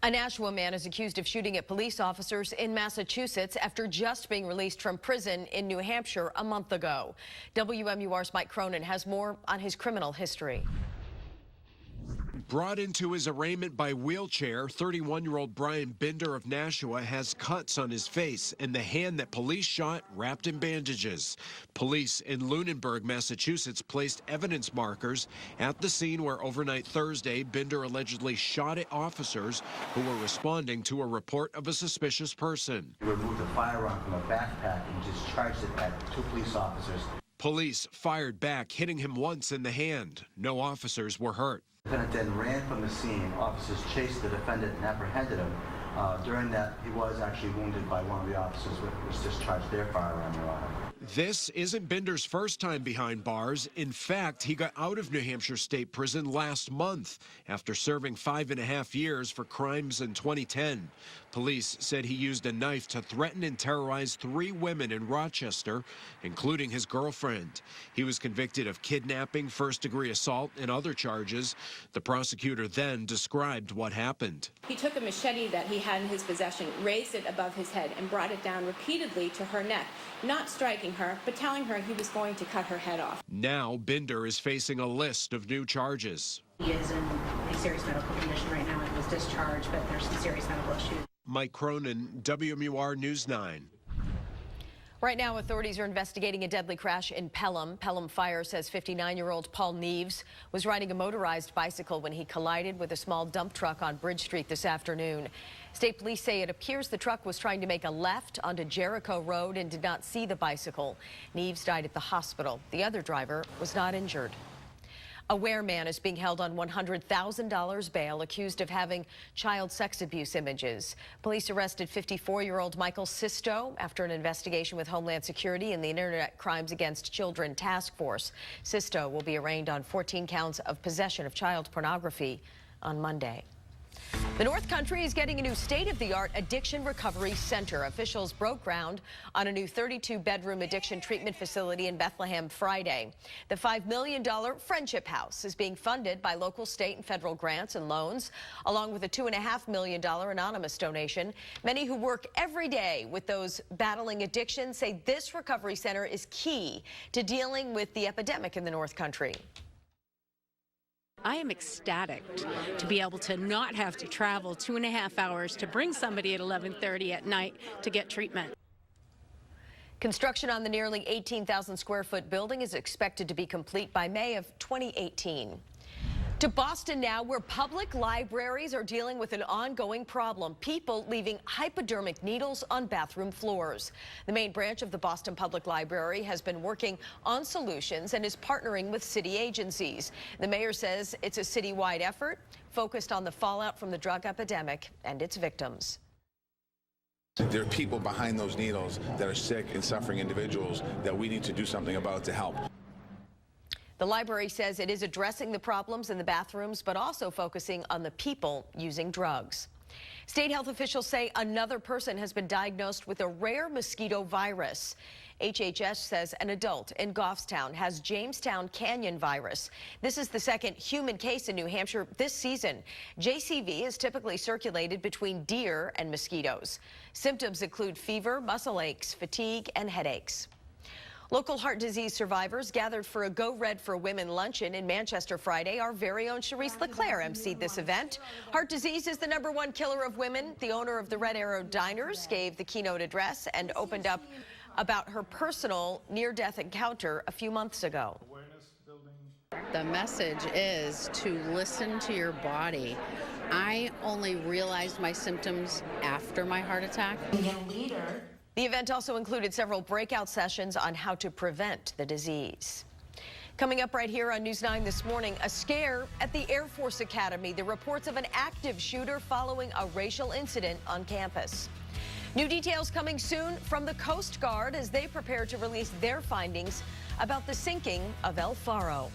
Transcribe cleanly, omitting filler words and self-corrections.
A Nashua man is accused of shooting at police officers in Massachusetts after just being released from prison in New Hampshire a month ago. WMUR's Mike Cronin has more on his criminal history. Brought into his arraignment by wheelchair, 31-year-old Brian Binder of Nashua has cuts on his face and the hand that police shot wrapped in bandages. Police in Lunenburg, Massachusetts placed evidence markers at the scene where overnight Thursday, Binder allegedly shot at officers who were responding to a report of a suspicious person. He removed a firearm from a backpack and discharged it at two police officers. Police fired back, hitting him once in the hand. No officers were hurt. The defendant then ran from the scene. Officers chased the defendant and apprehended him. During that, he was actually wounded by one of the officers, which discharged their firearm, Your Honor. This isn't Binder's first time behind bars. In fact, he got out of New Hampshire State Prison last month after serving 5.5 years for crimes in 2010. Police said he used a knife to threaten and terrorize 3 women in Rochester, including his girlfriend. He was convicted of kidnapping, first-degree assault, and other charges. The prosecutor then described what happened. He took a machete that he had in his possession, raised it above his head, and brought it down repeatedly to her neck, not striking her, but telling her he was going to cut her head off. Now, Binder is facing a list of new charges. He is in a serious medical condition right now and was discharged, but there's some serious medical issues. Mike Cronin, WMUR News 9. Right now, authorities are investigating a deadly crash in Pelham. Pelham Fire says 59-year-old Paul Neves was riding a motorized bicycle when he collided with a small dump truck on Bridge Street this afternoon. State police say it appears the truck was trying to make a left onto Jericho Road and did not see the bicycle. Neves died at the hospital. The other driver was not injured. A Ware man is being held on $100,000 bail, accused of having child sex abuse images. Police arrested 54-year-old Michael Sisto after an investigation with Homeland Security and the Internet Crimes Against Children Task Force. Sisto will be arraigned on 14 counts of possession of child pornography on Monday. The North Country is getting a new state-of-the-art addiction recovery center. Officials broke ground on a new 32-bedroom addiction treatment facility in Bethlehem Friday. The $5 million Friendship House is being funded by local, state, and federal grants and loans, along with a $2.5 million anonymous donation. Many who work every day with those battling addiction say this recovery center is key to dealing with the epidemic in the North Country. I am ecstatic to be able to not have to travel 2.5 hours to bring somebody at 11:30 at night to get treatment. Construction on the nearly 18,000 square foot building is expected to be complete by May of 2018. To Boston now, where public libraries are dealing with an ongoing problem, people leaving hypodermic needles on bathroom floors. The main branch of the Boston Public Library has been working on solutions and is partnering with city agencies. The mayor says it's a citywide effort focused on the fallout from the drug epidemic and its victims. There are people behind those needles that are sick and suffering individuals that we need to do something about to help. The library says it is addressing the problems in the bathrooms, but also focusing on the people using drugs. State health officials say another person has been diagnosed with a rare mosquito virus. HHS says an adult in Goffstown has Jamestown Canyon virus. This is the second human case in New Hampshire this season. JCV is typically circulated between deer and mosquitoes. Symptoms include fever, muscle aches, fatigue, and headaches. Local heart disease survivors gathered for a Go Red for Women luncheon in Manchester Friday. Our very own Charisse LeClaire emceed this event. Heart disease is the #1 killer of women. The owner of the Red Arrow Diners gave the keynote address and opened up about her personal near-death encounter a few months ago. The message is to listen to your body. I only realized my symptoms after my heart attack. The event also included several breakout sessions on how to prevent the disease. Coming up right here on News 9 this morning, a scare at the Air Force Academy. The reports of an active shooter following a racial incident on campus. New details coming soon from the Coast Guard as they prepare to release their findings about the sinking of El Faro.